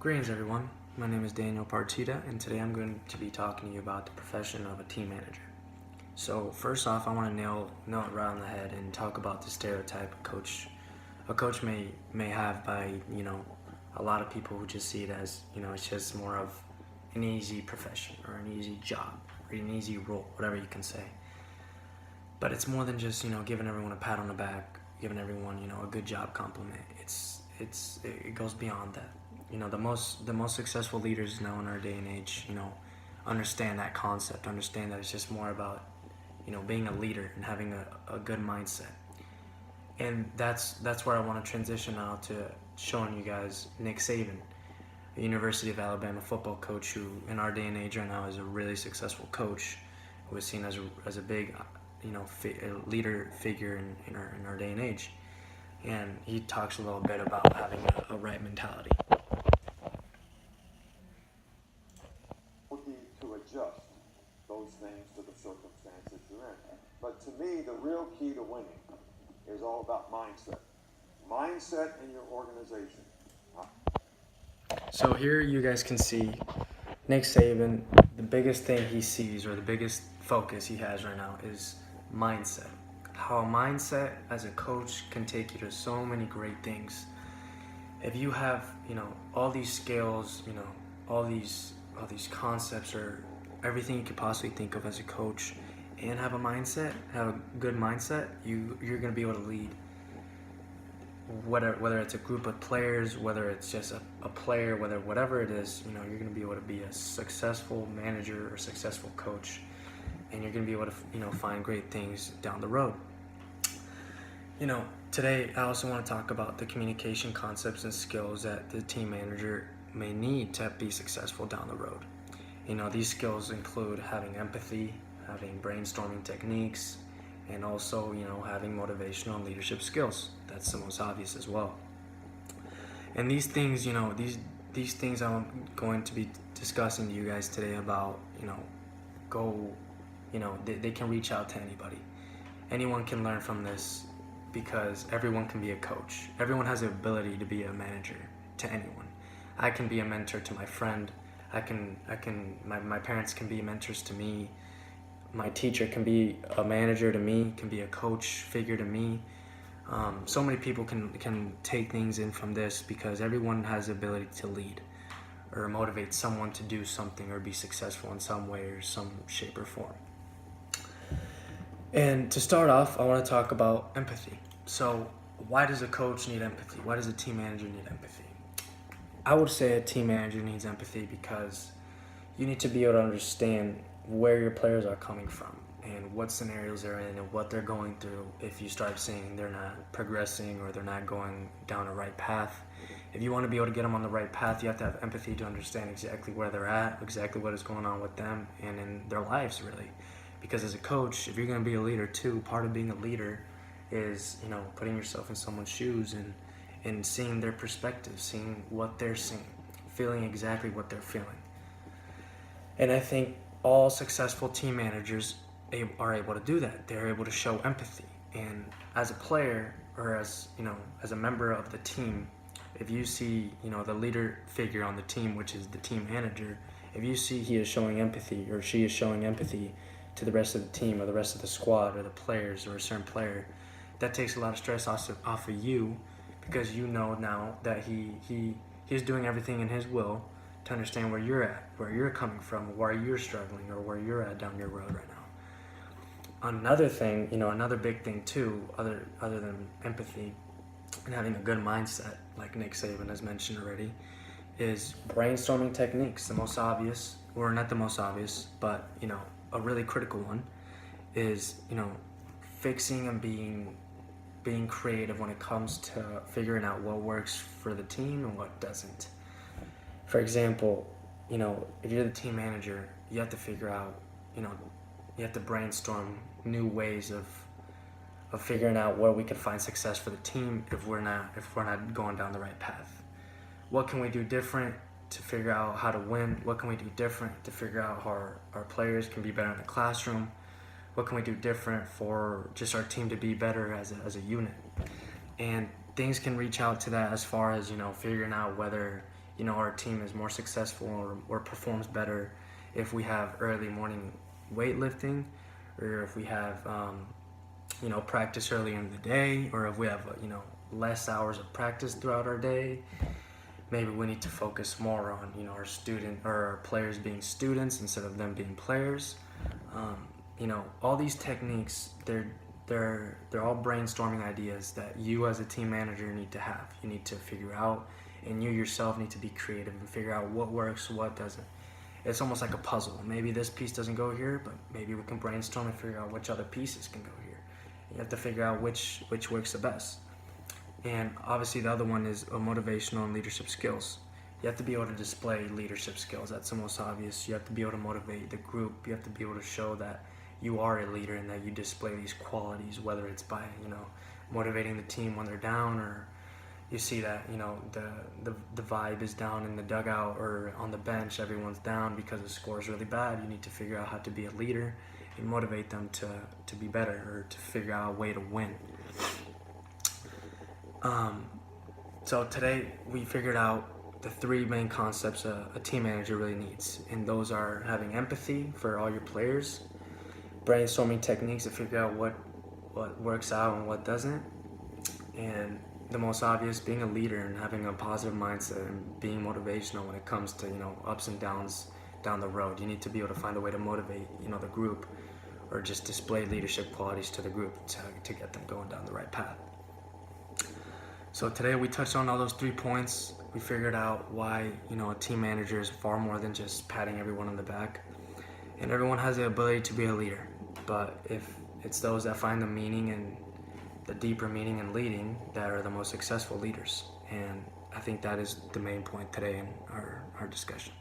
Greetings everyone, my name is Daniel Partida and today I'm going to be talking to you about the profession of a team manager. So first off, I want to nail it right on the head and talk about the stereotype a coach may have by, a lot of people who just see it as, it's just more of an easy profession or an easy job or an easy role, whatever you can say. But it's more than just, giving everyone a pat on the back, giving everyone, a good job compliment. It goes beyond that. The most successful leaders now in our day and age, understand that concept, understand that it's just more about, being a leader and having a good mindset. And that's where I want to transition now to showing you guys Nick Saban, a University of Alabama football coach who in our day and age right now is a really successful coach who is seen as a big, leader figure in our day and age. And he talks a little bit about having a right mentality. To adjust those things to the circumstances you're in. But to me, the real key to winning is all about mindset. Mindset in your organization. So here you guys can see Nick Saban, the biggest thing he sees or the biggest focus he has right now is mindset. How a mindset as a coach can take you to so many great things. If you have, all these skills, all these concepts or everything you could possibly think of as a coach and have a good mindset, you're going to be able to lead. Whether it's a group of players, whether it's just a player, whatever it is, you're going to be able to be a successful manager or successful coach, and you're going to be able to, find great things down the road. Today I also want to talk about the communication concepts and skills that the team manager may need to be successful down the road. These skills include having empathy, having brainstorming techniques, and also, having motivational and leadership skills. That's the most obvious as well. And these things, these things I'm going to be discussing to you guys today about, they can reach out to anybody. Anyone can learn from this because everyone can be a coach. Everyone has the ability to be a manager to anyone. I can be a mentor to my friend. My parents can be mentors to me. My teacher can be a manager to me, can be a coach figure to me. So many people can take things in from this because everyone has the ability to lead or motivate someone to do something or be successful in some way or some shape or form. And to start off, I want to talk about empathy. So why does a coach need empathy? Why does a team manager need empathy? I would say a team manager needs empathy because you need to be able to understand where your players are coming from and what scenarios they're in and what they're going through if you start seeing they're not progressing or they're not going down a right path. If you want to be able to get them on the right path, you have to have empathy to understand exactly where they're at, exactly what is going on with them and in their lives, really. Because as a coach, if you're going to be a leader too, part of being a leader is, putting yourself in someone's shoes and seeing their perspective, seeing what they're seeing, feeling exactly what they're feeling. And I think all successful team managers are able to do that. They're able to show empathy. And as a player or as a member of the team, if you see, the leader figure on the team, which is the team manager, if you see he is showing empathy or she is showing empathy to the rest of the team or the rest of the squad or the players or a certain player, that takes a lot of stress off of you because now that he's doing everything in his will to understand where you're at, where you're coming from, where you're struggling, or where you're at down your road right now. Another thing, another big thing too, other than empathy and having a good mindset, like Nick Saban has mentioned already, is brainstorming techniques. The most obvious, or not the most obvious, but a really critical one is fixing and being creative when it comes to figuring out what works for the team and what doesn't. For example, if you're the team manager, you have to figure out, you have to brainstorm new ways of figuring out where we can find success for the team if we're not going down the right path. What can we do different to figure out how to win? What can we do different to figure out how our players can be better in the classroom? What can we do different for just our team to be better as a unit? And things can reach out to that as far as, figuring out whether, our team is more successful or performs better if we have early morning weightlifting, or if we have practice early in the day, or if we have less hours of practice throughout our day. Maybe we need to focus more on our players being students instead of them being players. All these techniques, they're all brainstorming ideas that you as a team manager need to have. You need to figure out, and you yourself need to be creative and figure out what works, what doesn't. It's almost like a puzzle. Maybe this piece doesn't go here, but maybe we can brainstorm and figure out which other pieces can go here. You have to figure out which works the best. And obviously the other one is motivational and leadership skills. You have to be able to display leadership skills. That's the most obvious. You have to be able to motivate the group. You have to be able to show that you are a leader and that you display these qualities, whether it's by motivating the team when they're down, or you see that the vibe is down in the dugout or on the bench, everyone's down because the score is really bad. You need to figure out how to be a leader and motivate them to be better, or to figure out a way to win. So today we figured out the 3 main concepts a team manager really needs, and those are having empathy for all your players, brainstorming techniques to figure out what works out and what doesn't, and the most obvious, being a leader and having a positive mindset and being motivational when it comes to ups and downs down the road. You need to be able to find a way to motivate the group, or just display leadership qualities to the group to get them going down the right path. So today we touched on all those 3 points. We figured out why a team manager is far more than just patting everyone on the back, and everyone has the ability to be a leader, but if it's those that find the meaning and the deeper meaning in leading that are the most successful leaders. And I think that is the main point today in our discussion.